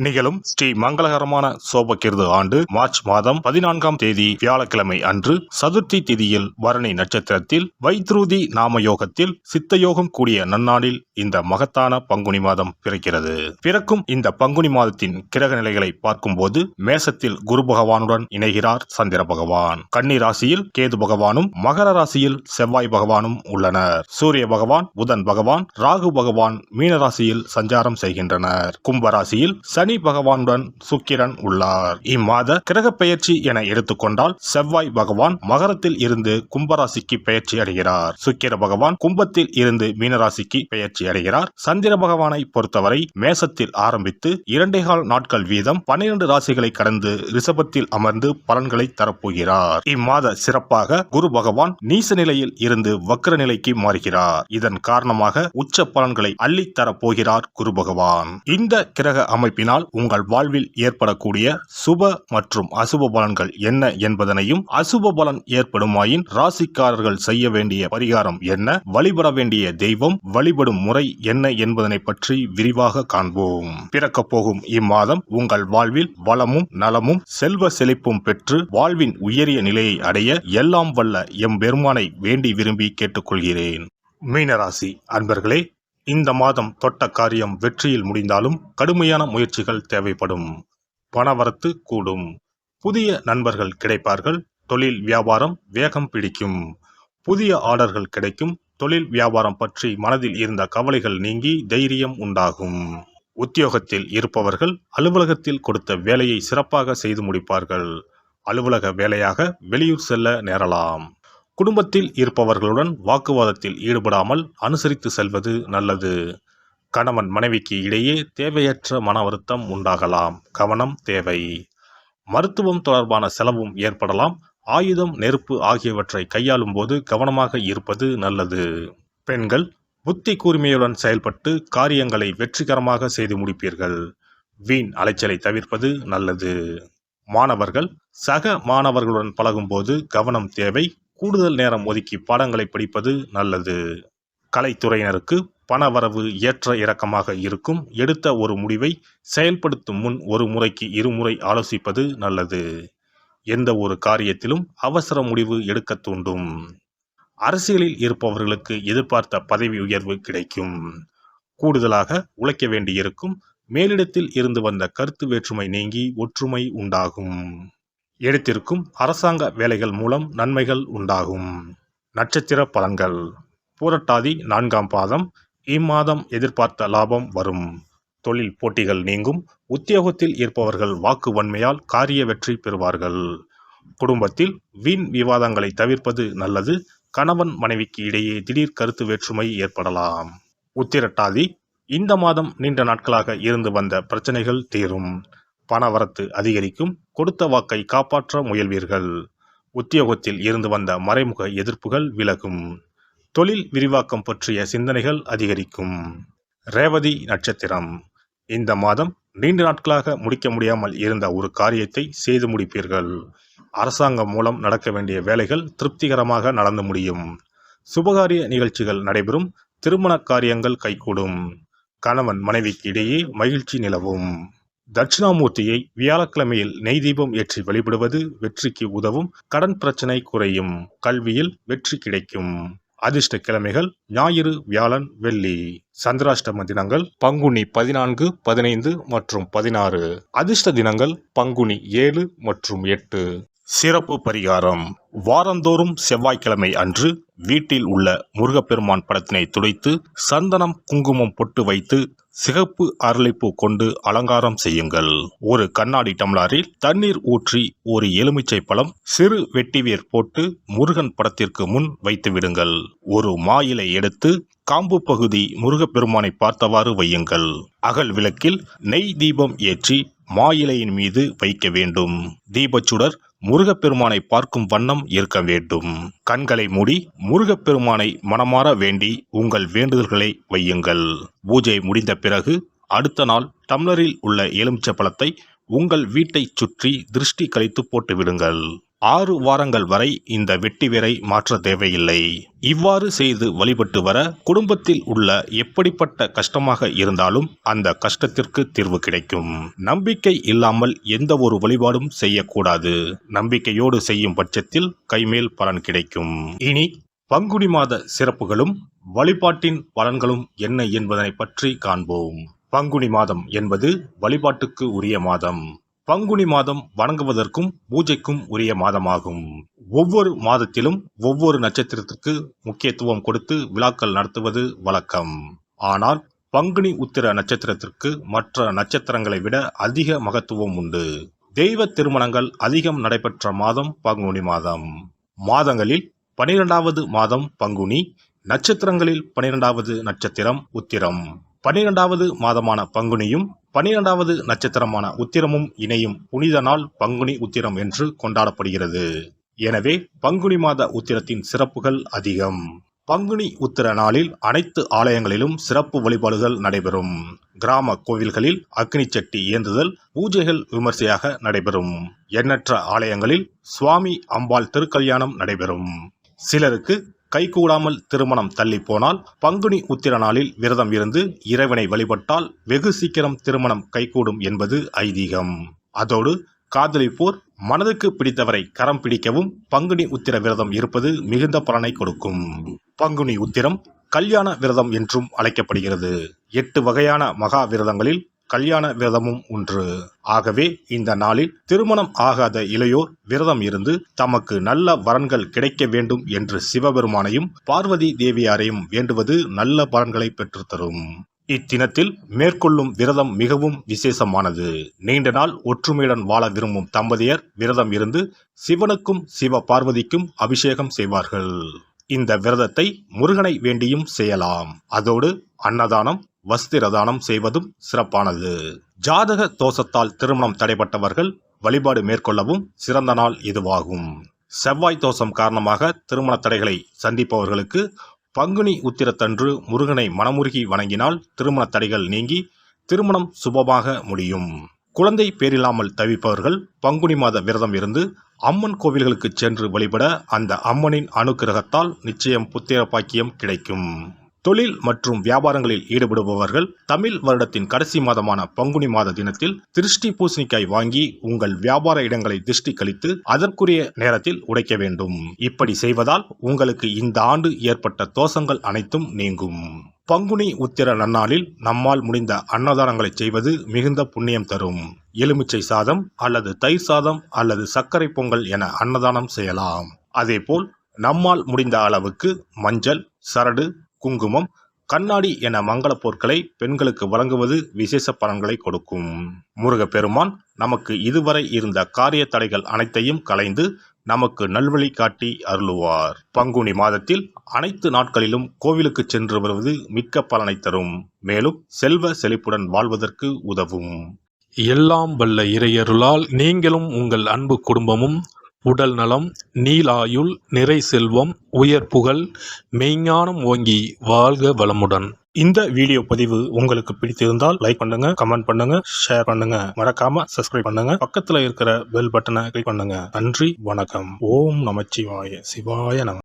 நிகழும் ஸ்ரீ மங்களகரமான சோபகிருது ஆண்டு மார்ச் மாதம் 14ஆம் தேதி வியாழக்கிழமை அன்று சதுர்த்தி திதியில் பரணி நட்சத்திரத்தில் வைத்ருதி நாம யோகத்தில் சித்தயோகம் கூடிய நன்னாளில் இந்த மகத்தான பங்குனி மாதம் பிறக்கிறது. பிறக்கும் இந்த பங்குனி மாதத்தின் கிரக நிலைகளை பார்க்கும்போது மேசத்தில் குரு பகவானுடன் இணைகிறார் சந்திர பகவான். கன்னி ராசியில் கேது பகவானும் மகர ராசியில் செவ்வாய் பகவானும் உள்ளனர். சூரிய பகவான், புதன் பகவான், ராகு பகவான் மீனராசியில் சஞ்சாரம் செய்கின்றனர். கும்பராசியில் சனி பகவானுடன் சுக்கிரன் உள்ளார். இம்மாத கிரக பெயர்ச்சி என எடுத்துக்கொண்டால் செவ்வாய் பகவான் மகரத்தில் இருந்து கும்பராசிக்கு பெயர்ச்சி அடைகிறார். சுக்கிர பகவான் கும்பத்தில் இருந்து மீனராசிக்கு பெயர்ச்சி அடைகிறார். சந்திர பகவானை பொறுத்தவரை மேசத்தில் ஆரம்பித்து 2.25 நாட்கள் வீதம் 12 ராசிகளை கடந்து ரிஷபத்தில் அமர்ந்து பலன்களை தரப்போகிறார். இம்மாத சிறப்பாக குரு பகவான் நீச நிலையில் இருந்து வக்ர நிலைக்கு மாறுகிறார். இதன் காரணமாக உச்ச பலன்களை அள்ளித் தரப்போகிறார் குரு பகவான். இந்த கிரக அமைப்பினால் உங்கள் வாழ்வில் ஏற்படக்கூடிய சுப மற்றும் அசுப பலன்கள் என்ன என்பதனையும், அசுப பலன் ஏற்படுமாயின் ராசிக்காரர்கள் செய்ய வேண்டிய பரிகாரம் என்ன, வழிபட வேண்டிய தெய்வம், வழிபடும் முறை என்ன என்பதனை பற்றி விரிவாக காண்போம். பிறக்கப் போகும் இம்மாதம் உங்கள் வாழ்வில் வளமும் நலமும் செல்வ செழிப்பும் பெற்று வாழ்வின் உயரிய நிலையை அடைய எல்லாம் வல்ல எம்பெருமானை வேண்டி விரும்பி கேட்டுக்கொள்கிறேன். மீனராசி அன்பர்களே, இந்த மாதம் தொட்ட காரியம் வெற்றியில் முடிந்தாலும் கடுமையான முயற்சிகள் தேவைப்படும். பணவரத்து கூடும். புதிய நண்பர்கள் கிடைப்பார்கள். தொழில் வியாபாரம் வேகம் பிடிக்கும். புதிய ஆர்டர்கள் கிடைக்கும். தொழில் வியாபாரம் பற்றி மனதில் இருந்த கவலைகள் நீங்கி தைரியம் உண்டாகும். உத்தியோகத்தில் இருப்பவர்கள் அலுவலகத்தில் கொடுத்த வேலையை சிறப்பாக செய்து முடிப்பார்கள். அலுவலக வேலையாக வெளியூர் செல்ல நேரலாம். குடும்பத்தில் இருப்பவர்களுடன் வாக்குவாதத்தில் ஈடுபடாமல் அனுசரித்து செல்வது நல்லது. கணவன் மனைவிக்கு இடையே தேவையற்ற மன வருத்தம் உண்டாகலாம். கவனம் தேவை. மருத்துவம் தொடர்பான செலவும் ஏற்படலாம். ஆயுதம், நெருப்பு ஆகியவற்றை கையாளும் போது கவனமாக இருப்பது நல்லது. பெண்கள் புத்தி கூர்மையுடன் செயல்பட்டு காரியங்களை வெற்றிகரமாக செய்து முடிப்பீர்கள். வீண் அலைச்சலை தவிர்ப்பது நல்லது. மாணவர்கள் சக மாணவர்களுடன் பழகும்போது கவனம் தேவை. கூடுதல் நேரம் ஒதுக்கி பாடங்களை படிப்பது நல்லது. கலைத்துறையினருக்கு பணவரவு ஏற்ற இறக்கமாக இருக்கும். எடுத்த ஒரு முடிவை செயல்படுத்தும் முன் ஒரு முறைக்கு இருமுறை ஆலோசிப்பது நல்லது. எந்த ஒரு காரியத்திலும் அவசர முடிவு எடுக்க தூண்டும். அரசியலில் இருப்பவர்களுக்கு எதிர்பார்த்த பதவி உயர்வு கிடைக்கும். கூடுதலாக உழைக்க வேண்டியிருக்கும். மேலிடத்தில் இருந்து வந்த கருத்து வேற்றுமை நீங்கி ஒற்றுமை உண்டாகும். எடுத்திருக்கும் அரசாங்க வேலைகள் மூலம் நன்மைகள் உண்டாகும். நட்சத்திர பலன்கள். பூரட்டாதி 4ஆம் பாதம். இம்மாதம் எதிர்பார்த்த லாபம் வரும். தொழில் போட்டிகள் நீங்கும். உத்தியோகத்தில் இருப்பவர்கள் வாக்கு வன்மையால் காரிய வெற்றி பெறுவார்கள். குடும்பத்தில் வீண் விவாதங்களை தவிர்ப்பது நல்லது. கணவன் மனைவிக்கு இடையே திடீர் கருத்து வேற்றுமை ஏற்படலாம். உத்திரட்டாதி. இந்த மாதம் நீண்ட நாட்களாக இருந்து வந்த பிரச்சனைகள் தீரும். பணவரத்து அதிகரிக்கும். கொடுத்த வாக்கை காப்பாற்ற முயல்வீர்கள். உத்தியோகத்தில் இருந்து வந்த மறைமுக எதிர்ப்புகள் விலகும். தொழில் விரிவாக்கம் பற்றிய சிந்தனைகள் அதிகரிக்கும். ரேவதி நட்சத்திரம். இந்த மாதம் நீண்ட நாட்களாக முடிக்க முடியாமல் இருந்த ஒரு காரியத்தை செய்து முடிப்பீர்கள். அரசாங்கம் மூலம் நடக்க வேண்டிய வேலைகள் திருப்திகரமாக நடந்து முடியும். சுபகாரிய நிகழ்ச்சிகள் நடைபெறும். திருமண காரியங்கள் கைகூடும். கணவன் மனைவிக்கு இடையே மகிழ்ச்சி நிலவும். தட்சிணாமூர்த்தியை வியாழக்கிழமையில் நெய் தீபம் ஏற்றி வழிபடுவது வெற்றிக்கு உதவும். கடன் பிரச்சனை குறையும். கல்வியில் வெற்றி கிடைக்கும். அதிர்ஷ்ட கிழமைகள் ஞாயிறு, வியாழன், வெள்ளி. சந்திராஷ்டம தினங்கள் பங்குனி 14, 15 மற்றும் 16. அதிர்ஷ்ட தினங்கள் பங்குனி 7 மற்றும் 8. சிறப்பு பரிகாரம். வாரந்தோறும் செவ்வாய்க்கிழமை அன்று வீட்டில் உள்ள முருகப்பெருமான் படத்தினை துடைத்து சந்தனம், குங்குமம் பொட்டு வைத்து சிகப்பு அரளிப்பூ கொண்டு அலங்காரம் செய்யுங்கள். ஒரு கண்ணாடி டம்ளரில் தண்ணீர் ஊற்றி ஒரு எலுமிச்சை பழம், சிறு வெட்டிவேர் போட்டு முருகன் படத்திற்கு முன் வைத்து விடுங்கள். ஒரு மா இலை எடுத்து காம்பு பகுதி முருகப்பெருமானை பார்த்தவாறு வையுங்கள். அகல் விளக்கில் நெய் தீபம் ஏற்றி மா இலையின் மீது வைக்க வேண்டும். தீபச்சுடர் முருகப்பெருமானை பார்க்கும் வண்ணம் இருக்க வேண்டும். கண்களை மூடி முருகப்பெருமானை மனமாற வேண்டி உங்கள் வேண்டுதல்களை வையுங்கள். பூஜை முடிந்த பிறகு அடுத்த நாள் டம்ளரில் உள்ள எலுமிச்சை பழத்தை உங்கள் வீட்டை சுற்றி திருஷ்டி கழித்து போட்டு விடுங்கள். 6 வாரங்கள் வரை இந்த வெட்டி வேரை மாற்ற தேவையில்லை. இவ்வாறு செய்து வழிபட்டு வர குடும்பத்தில் உள்ள எப்படிப்பட்ட கஷ்டமாக இருந்தாலும் அந்த கஷ்டத்திற்கு தீர்வு கிடைக்கும். நம்பிக்கை இல்லாமல் எந்த ஒரு வழிபாடும் செய்யக்கூடாது. நம்பிக்கையோடு செய்யும் பட்சத்தில் கைமேல் பலன் கிடைக்கும். இனி பங்குனி மாத சிறப்புகளும் வழிபாட்டின் பலன்களும் என்ன என்பதனை பற்றி காண்போம். பங்குனி மாதம் என்பது வழிபாட்டுக்கு உரிய மாதம். பங்குனி மாதம் வணங்குவதற்கும் பூஜைக்கும் உரிய மாதமாகும். ஒவ்வொரு மாதத்திலும் ஒவ்வொரு நட்சத்திரத்திற்கு முக்கியத்துவம் கொடுத்து விழாக்கள் நடத்துவது வழக்கம். ஆனால் பங்குனி உத்திர நட்சத்திரத்திற்கு மற்ற நட்சத்திரங்களை விட அதிக மகத்துவம் உண்டு. தெய்வ திருமணங்கள் அதிகம் நடைபெற்ற மாதம் பங்குனி மாதம். மாதங்களில் 12வது மாதம் பங்குனி, நட்சத்திரங்களில் 12வது நட்சத்திரம் உத்திரம். 12வது மாதமான பங்குனியும் 12வது நட்சத்திரமான உத்திரமும் இணையும் புனித நாள் பங்குனி உத்திரம் என்று கொண்டாடப்படுகிறது. எனவே பங்குனி மாத உத்திரத்தின் சிறப்புகள் அதிகம். பங்குனி உத்திர நாளில் அனைத்து ஆலயங்களிலும் சிறப்பு வழிபாடுகள் நடைபெறும். கிராம கோவில்களில் அக்னி சட்டி ஏந்துதல், பூஜைகள் விமர்சையாக நடைபெறும். எண்ணற்ற ஆலயங்களில் சுவாமி அம்பாள் திருக்கல்யாணம் நடைபெறும். சிலருக்கு கைகூடாமல் திருமணம் தள்ளி போனால் பங்குனி உத்திர நாளில் விரதம் இருந்து இறைவனை வழிபட்டால் வெகு சீக்கிரம் திருமணம் கைகூடும் என்பது ஐதீகம். அதோடு காதலிப்போர் மனதுக்கு பிடித்தவரை கரம் பிடிக்கவும் பங்குனி உத்திர விரதம் இருப்பது மிகுந்த பலனை கொடுக்கும். பங்குனி உத்திரம் கல்யாண விரதம் என்றும் அழைக்கப்படுகிறது. 8 வகையான மகா விரதங்களில் கல்யாண விரதமும் ஒன்று. ஆகவே இந்த நாளில் திருமணம் ஆகாத இளையோர் விரதம் இருந்து தமக்கு நல்ல வரன்கள் கிடைக்க வேண்டும் என்று சிவபெருமானையும் பார்வதி தேவியாரையும் வேண்டுவது நல்ல பலன்களை பெற்றுத்தரும். இத்தினத்தில் மேற்கொள்ளும் விரதம் மிகவும் விசேஷமானது. நீண்ட நாள் ஒற்றுமையுடன் வாழ விரும்பும் தம்பதியர் விரதம் இருந்து சிவனுக்கும் சிவ பார்வதிக்கும் அபிஷேகம் செய்வார்கள். இந்த விரதத்தை முருகனை வேண்டியும் செய்யலாம். அதோடு அன்னதானம், வஸ்திரதானம் செய்வதும் சிறப்பானது. ஜாதக தோஷத்தால் திருமணம் தடைபட்டவர்கள் வழிபாடு மேற்கொள்ளவும் சிறந்த நாள் இதுவாகும். செவ்வாய் தோஷம் காரணமாக திருமண தடைகளை சந்திப்பவர்களுக்கு பங்குனி உத்திரத்தன்று முருகனை மனமுருகி வணங்கினால் திருமண தடைகள் நீங்கி திருமணம் சுபமாக முடியும். குழந்தை பேரில்லாமல் தவிப்பவர்கள் பங்குனி மாத விரதம் இருந்து அம்மன் கோவில்களுக்கு சென்று வழிபட அந்த அம்மனின் அனுக்கிரகத்தால் நிச்சயம் புத்திர பாக்கியம் கிடைக்கும். தொழில் மற்றும் வியாபாரங்களில் ஈடுபடுபவர்கள் தமிழ் வருடத்தின் கடைசி மாதமான பங்குனி மாத தினத்தில் திருஷ்டி பூசணிக்காய் வாங்கி உங்கள் வியாபார இடங்களை திருஷ்டி கழித்து அதற்குரிய நேரத்தில் உடைக்க வேண்டும். இப்படி செய்வதால் உங்களுக்கு இந்த ஆண்டு ஏற்பட்ட தோஷங்கள் அனைத்தும் நீங்கும். பங்குனி உத்திர நன்னாளில் நம்மால் முடிந்த அன்னதானங்களை செய்வது மிகுந்த புண்ணியம் தரும். எலுமிச்சை சாதம் அல்லது தயிர் சாதம் அல்லது சர்க்கரை பொங்கல் என அன்னதானம் செய்யலாம். அதேபோல் நம்மால் முடிந்த அளவுக்கு மஞ்சள், சரடு, குங்குமம், கண்ணாடி என மங்கள பொருட்களை பெண்களுக்கு வழங்குவது விசேஷ பலன்களை கொடுக்கும். முருகப்பெருமான் நமக்கு இதுவரை இருந்த காரிய தடைகள் அனைத்தையும் களைந்து நமக்கு நல்வழி காட்டி அருளுவார். பங்குனி மாதத்தில் அனைத்து நாட்களிலும் கோவிலுக்கு சென்று வருவது மிக்க பலனை தரும். மேலும் செல்வ செழிப்புடன் வாழ்வதற்கு உதவும். எல்லாம் வல்ல இறையருளால் நீங்களும் உங்கள் அன்பு குடும்பமும் உடல் நலம், நீலாயுள், நிறை செல்வம், உயர் புகழ், மெய்ஞானம் ஓங்கி வாழ்க வளமுடன். இந்த வீடியோ பதிவு உங்களுக்கு பிடித்திருந்தால் லைக் பண்ணுங்க, கமெண்ட் பண்ணுங்க, ஷேர் பண்ணுங்க. மறக்காம சப்ஸ்கிரைப் பண்ணுங்க. பக்கத்துல இருக்கிற பெல் பட்டனை கிளிக் பண்ணுங்க. நன்றி, வணக்கம். ஓம் நமச்சிவாய. சிவாய நம.